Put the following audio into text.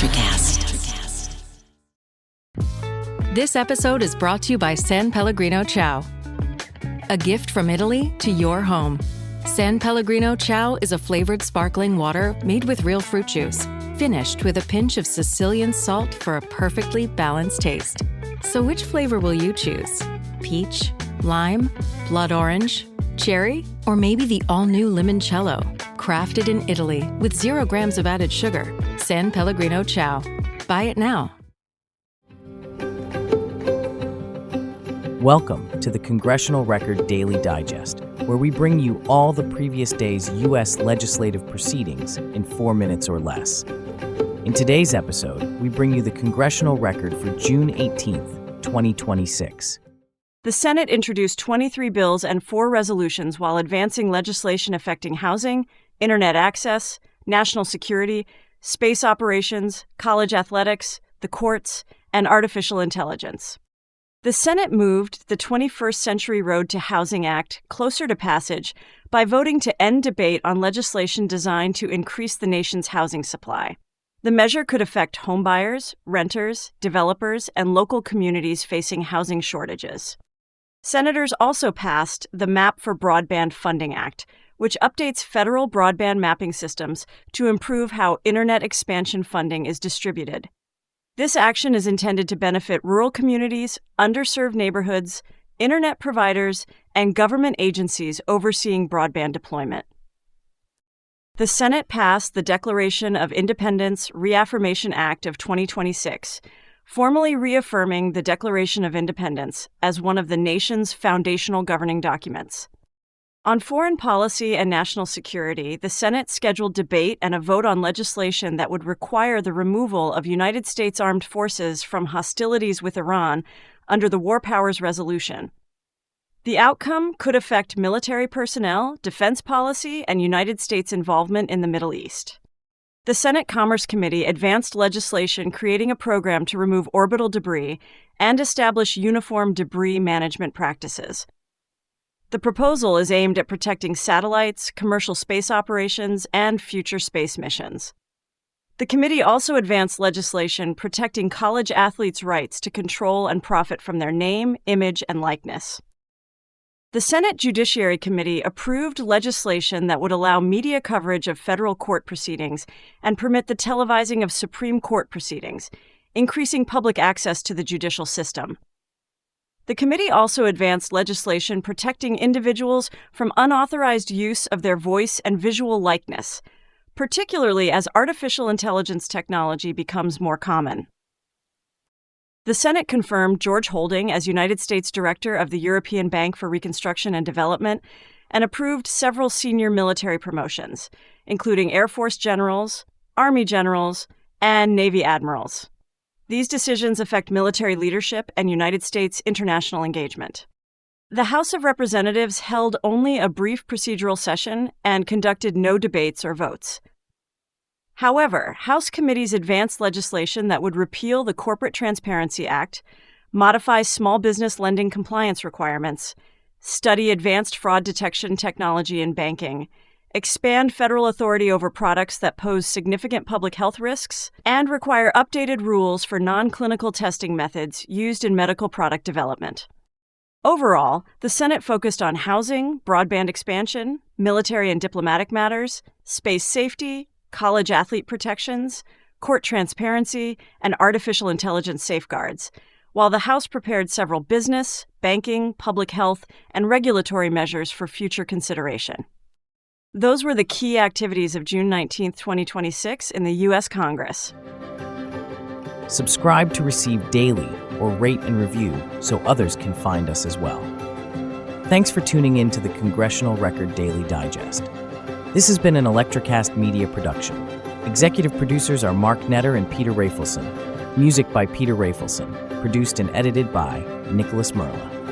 ElectraCast. This episode is brought to you by San Pellegrino Ciao. A gift from Italy to your home. San Pellegrino Ciao is a flavored sparkling water made with real fruit juice, finished with a pinch of Sicilian salt for a perfectly balanced taste. So which flavor will you choose? Peach, lime, blood orange, cherry, or maybe the all-new limoncello? Crafted in Italy with 0 grams of added sugar. San Pellegrino Ciao. Buy it now. Welcome to the Congressional Record Daily Digest, where we bring you all the previous day's U.S. legislative proceedings in 4 minutes or less. In today's episode, we bring you the Congressional Record for June 18th, 2026. The Senate introduced 23 bills and 4 resolutions while advancing legislation affecting housing, internet access, national security, space operations, college athletics, the courts, and artificial intelligence. The Senate moved the 21st Century Road to Housing Act closer to passage by voting to end debate on legislation designed to increase the nation's housing supply. The measure could affect homebuyers, renters, developers, and local communities facing housing shortages. Senators also passed the Map for Broadband Funding Act, which updates federal broadband mapping systems to improve how internet expansion funding is distributed. This action is intended to benefit rural communities, underserved neighborhoods, internet providers, and government agencies overseeing broadband deployment. The Senate passed the Declaration of Independence Reaffirmation Act of 2026, formally reaffirming the Declaration of Independence as one of the nation's foundational governing documents. On foreign policy and national security, the Senate scheduled debate and a vote on legislation that would require the removal of United States armed forces from hostilities with Iran under the War Powers Resolution. The outcome could affect military personnel, defense policy, and United States involvement in the Middle East. The Senate Commerce Committee advanced legislation creating a program to remove orbital debris and establish uniform debris management practices. The proposal is aimed at protecting satellites, commercial space operations, and future space missions. The committee also advanced legislation protecting college athletes' rights to control and profit from their name, image, and likeness. The Senate Judiciary Committee approved legislation that would allow media coverage of federal court proceedings and permit the televising of Supreme Court proceedings, increasing public access to the judicial system. The committee also advanced legislation protecting individuals from unauthorized use of their voice and visual likeness, particularly as artificial intelligence technology becomes more common. The Senate confirmed George Holding as United States Director of the European Bank for Reconstruction and Development and approved several senior military promotions, including Air Force generals, Army generals, and Navy admirals. These decisions affect military leadership and United States international engagement. The House of Representatives held only a brief procedural session and conducted no debates or votes. However, House committees advanced legislation that would repeal the Corporate Transparency Act, modify small business lending compliance requirements, study advanced fraud detection technology in banking, expand federal authority over products that pose significant public health risks, and require updated rules for non-clinical testing methods used in medical product development. Overall, the Senate focused on housing, broadband expansion, military and diplomatic matters, space safety, college athlete protections, court transparency, and artificial intelligence safeguards, while the House prepared several business, banking, public health, and regulatory measures for future consideration. Those were the key activities of June 19, 2026 in the U.S. Congress. Subscribe to receive daily or rate and review so others can find us as well. Thanks for tuning in to the Congressional Record Daily Digest. This has been an ElectraCast media production. Executive producers are Mark Netter and Peter Rafelson. Music by Peter Rafelson. Produced and edited by Nicholas Mrla.